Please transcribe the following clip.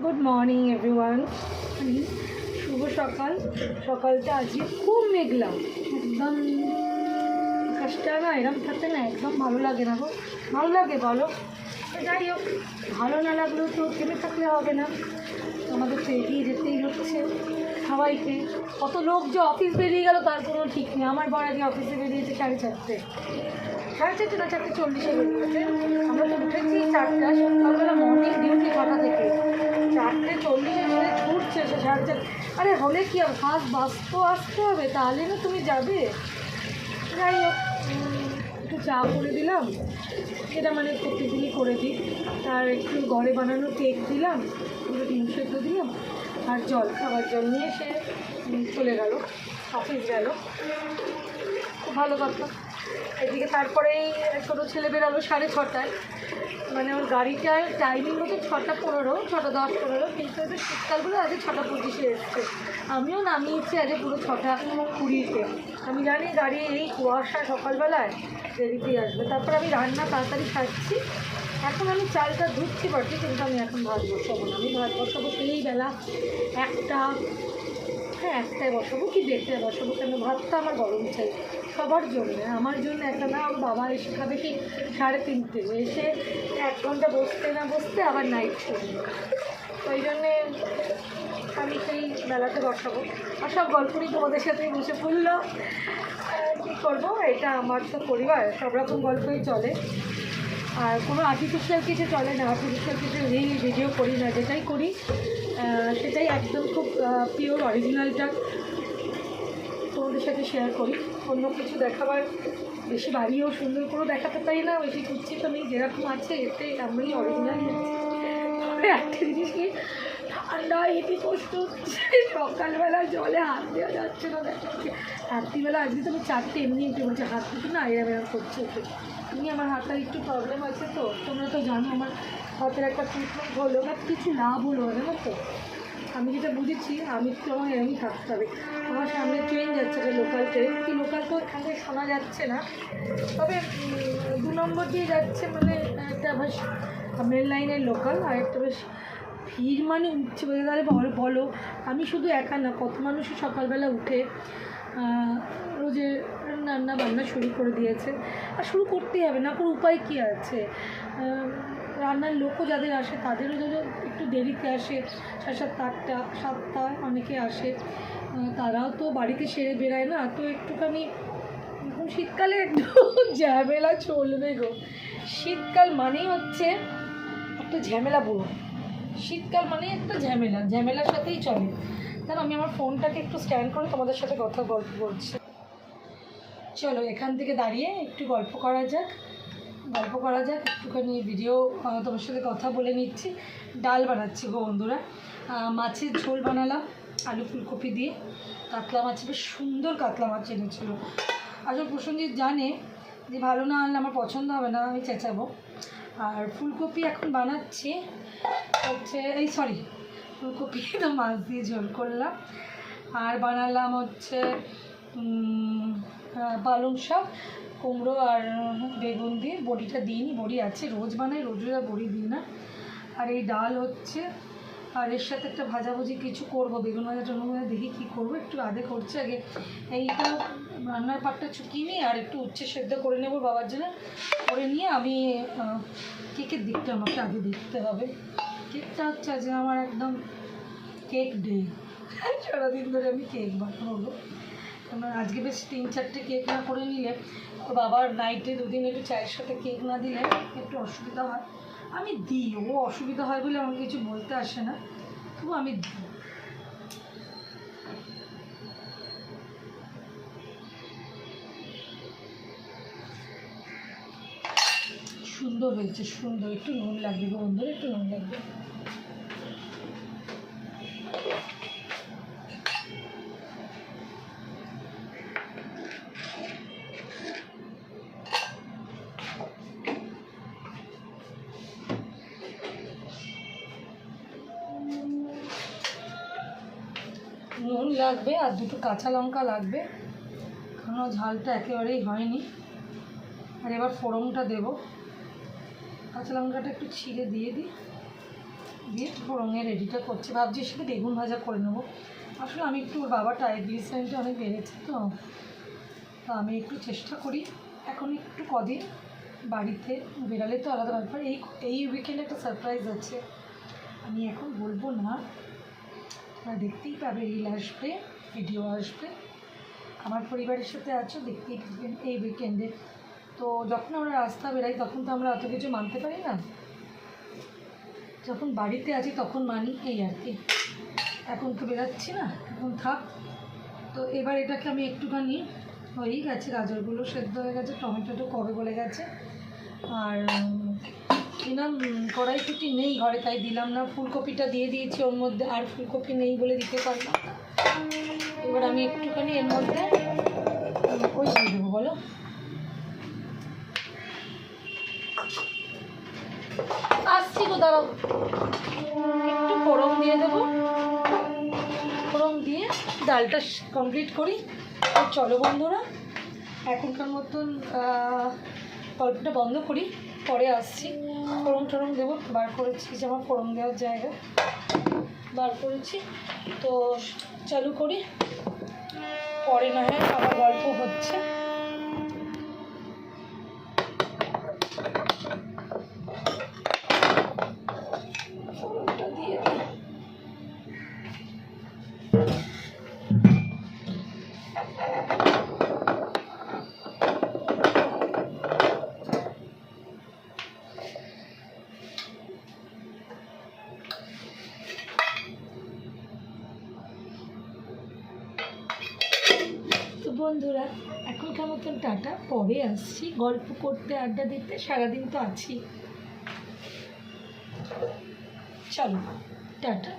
Good morning everyone. শুভ সকাল। সকালটা আজকে খুব মেঘলা, একদম আকাশটা না এরকম থাকতে না একদম ভালো লাগে না গো। ভালো লাগে বলো? যাই হোক, ভালো না লাগলেও তো থেমে থাকলে হবে না, আমাদের তো এগিয়ে যেতেই হচ্ছে সবাইকে। কত লোক যে অফিস বেরিয়ে গেল তার কোনো ঠিক নেই। আমার বড় আগে অফিসে বেরিয়েছে 4:30, 4:30 না 4:40 বেরিয়েছে। আমরা তো উঠেছি 4টা, সকালবেলা মর্নিং ডিউটি 6টা থেকে 4:40 ধরে ছুটছে সে 4:30। আরে হলে কি হবে, ফার্স্ট বাস তো আসতে হবে, তাহলে না তুমি যাবে। যাই হোক, একটু চা করে দিলাম, এটা মানে প্রত্যেকদিনই করে দিই। আর একটু ঘরে বানানো কেক দিলাম, পুরো ডিম সেদ্ধ দিলাম, আর জল, খাবার জল নিয়ে সে চলে গেল, অফিস গেল। খুব ভালো কথা। এদিকে তারপরেই ছোটো ছেলে বেরালো 6:30, মানে ওর গাড়িটার টাইমিং হচ্ছে 6:15, 6:10-15, কিন্তু ওদের শীতকালগুলো আজকে 6:25 এসছে। আমিও নামিয়েছি আজকে পুরো 6:20। আমি জানি গাড়ি এই কুয়াশা সকালবেলায় দেরিতেই আসবে। তারপর আমি রান্না তাড়াতাড়ি খাচ্ছি। এখন আমি চালটা ধুচ্ছি বটে, কিন্তু আমি এখন ভাত বসাবো না। আমি ভাত বসাবো সেই বেলা 1টা, হ্যাঁ 1টায় বসাবো কি 1:30টায় বসাবো। কেন, ভাতটা আমার গরম চাই সবার জন্য, আমার জন্য একটা না। আমার বাবা এসে খাবে কি 3:30, এসে 1 ঘন্টা বসতে না বসতে আবার নাইট করবে। ওই জন্যে আমি সেই বেলাতে বসাবো। আর সব গল্পই তোমাদের সাথেই বসে পড়লো। কী করবো, এটা আমার তো পরিবার, সব রকম গল্পই চলে, আর কোনো আর্টিফিশিয়াল কিছু চলে না। আর্টিফিশিয়াল কিছু রিল ভিডিও করি না, যেটাই করি সেটাই একদম খুব পিওর অরিজিনালটা তোমাদের সাথে শেয়ার করি। অন্য কিছু দেখাবার বেশি বাড়িও সুন্দর করেও দেখাতে পারি না, বেশি কুচ্ছিত নেই, যেরকম আছে এতে আমি অরিজিনাল হচ্ছে। তবে একটা জিনিস কি, ঠান্ডা হেঁটে কষ্ট হচ্ছে, সকালবেলা জলে হাত দেওয়া যাচ্ছে না। দেখাচ্ছে রাত্রিবেলা আজকে তো আমি 4টে এমনি উঠে বলছি, হাত দুটো না এরম এরম করছে উঠে। তুমি আমার হাতের একটু প্রবলেম আছে, তো তোমরা তো জানো আমার হাতের একটা ট্রিটমেন্ট হলো, বাট কিছু লাভ হলো না তো। আমি যেটা বুঝেছি, আমি তো আমার এরমই থাকতে হবে। আমার সামনে ট্রেন যাচ্ছে, একটা লোকাল ট্রেন, কি লোকাল তো এখানে শোনা যাচ্ছে না, তবে 2 নম্বর দিয়ে যাচ্ছে, মানে একটা বেশ মেন লাইনের লোকাল, আর একটা বেশ ভিড় মানে উঠছে বলে। তাহলে বলো, আমি শুধু একা না, কত মানুষই সকালবেলা উঠে রোজে রান্না বান্না শুরু করে দিয়েছে। আর শুরু করতেই হবে, না কোনো উপায় কী আছে। রান্নার লোকও যাদের আসে তাদেরও যদি একটু দেরিতে আসে, 7:30, 7টা অনেকে আসে, তারাও তো বাড়িতে সেরে বেরায় না, তো একটুখানি এখন শীতকালে একটু ঝামেলা চলবে গো। শীতকাল মানেই হচ্ছে একটা ঝামেলা বুড়ো, শীতকাল মানেই একটা ঝামেলার সাথেই চলে। তাহলে আমি আমার ফোনটাকে একটু স্ট্যান্ড করে তোমাদের সাথে গল্প বলছি। চলো এখান থেকে দাঁড়িয়ে একটু গল্প করা যাক, একটুখানি ভিডিও তোমার সাথে কথা বলে নিচ্ছি। ডাল বানাচ্ছি গো বন্ধুরা, মাছের ঝোল বানালাম আলু ফুলকপি দিয়ে। কাতলা মাছ, বেশ সুন্দর কাতলা মাছ এনেছিলো। আসলে প্রসেনজিৎ জানে যে ভালো না আনলে আমার পছন্দ হবে না, আমি চেঁচাবো। আর ফুলকপি এখন বানাচ্ছি হচ্ছে ফুলকপি তো মাছ দিয়ে ঝোল করলাম। আর বানালাম হচ্ছে পালং শাক, কুমড়ো আর বেগুন দিয়ে। বড়িটা দিইনি, বড়ি আছে, রোজ বানাই, রোজ আর বড়ি দিই না। আর এই ডাল হচ্ছে, আর এর সাথে একটা ভাজাভুজি কিছু করবো, বেগুন ভাজা টমেটো ভাজা, দেখি কী করবো। একটু আগে করছে, আগে এইটা রান্নার পাটটা চুকিয়ে নিয়ে আর একটু উচ্ছে সেদ্ধ করে নেবো বাবার জন্য। করে নিয়ে আমি কেকের দিকটা আমাকে আগে দেখতে হবে। কেকটা হচ্ছে আজকে আমার একদম কেক ডে, সারাদিন ধরে আমি কেক বানাবো। আমার আজকে বেশ 3-4টে কেক না করে নিলে, ওর বাবার নাইটে 2 দিন একটু চায়ের সাথে কেক না দিলে একটু অসুবিধা হয়। আমি দিই, ও অসুবিধা হয় বলে আমাকে কিছু বলতে আসে না, তবু আমি দিই। সুন্দর হয়েছে, সুন্দর। একটু নুন লাগবে গো বন্ধুরা, একটু নুন লাগবে। নুন লাগবে আর 2টো কাঁচা লঙ্কা লাগবে, কারণ ঝালটা একেবারেই হয়নি। আর এবার ফোড়নটা দেবো, কাঁচা লঙ্কাটা একটু ছিঁড়ে দিয়ে দিই। দিয়ে ফোড়ঙে রেডিটা করছি, ভাবছি সাথে বেগুন ভাজা করে নেবো। আসলে আমি একটু, ওর বাবা ট্রাইগ্লিসারিডটা অনেক বেড়েছে তো আমি একটু চেষ্টা করি এখন একটু কদিন বাড়িতে বেরালে তো আলাদা ব্যাপার। এই উইকেন্ডে একটা সারপ্রাইজ আছে, আমি এখন বলবো না, দেখতেই পাবে, রিল আসবে, ভিডিও আসবে, আমার পরিবারের সাথে আছো, দেখতেই পাবেন এই উইকেন্ডে। তো যখন আমরা রাস্তা বেরাই তখন তো আমরা অত কিছু মানতে পারি না, যখন বাড়িতে আছি তখন মানি, এই আর কি। এখন তো বেরাচ্ছি না, এখন থাক। তো এবার এটাকে আমি একটুখানি, হয়েই গেছে, গাজরগুলো সেদ্ধ হয়ে গেছে, টমেটোটা কবে গলে গেছে, আর দিলাম কড়াইশুঁটি নেই ঘরে তাই দিলাম না, ফুলকপিটা দিয়ে দিয়েছি ওর মধ্যে, আর ফুলকপি নেই বলে দিতে পারলাম। এবার আমি একটুখানি এর মধ্যে ওই দিয়ে দেবো, বলো, আসছি তো দাঁড়াও, একটু ফোড়ন দিয়ে দেবো, ফোড়ন দিয়ে ডালটা কমপ্লিট করি। আর চলো বন্ধুরা, এখনকার মতন গল্পটা বন্ধ করি, পরে আসছি। ফোড়ন টোড়ন দেবো, বার করেছি যে আমার ফোড়ন দেওয়ার জায়গা বার করেছি, তো চালু করি, পরে না হয় আবার গল্প হচ্ছে। ফোড়নটা দিয়ে দিই। তো বন্ধুরা, এখনকার মতন টাটা, পরে আসছি গল্প করতে, আড্ডা দিতে, সারাদিন তো আছি। চলো টাটা।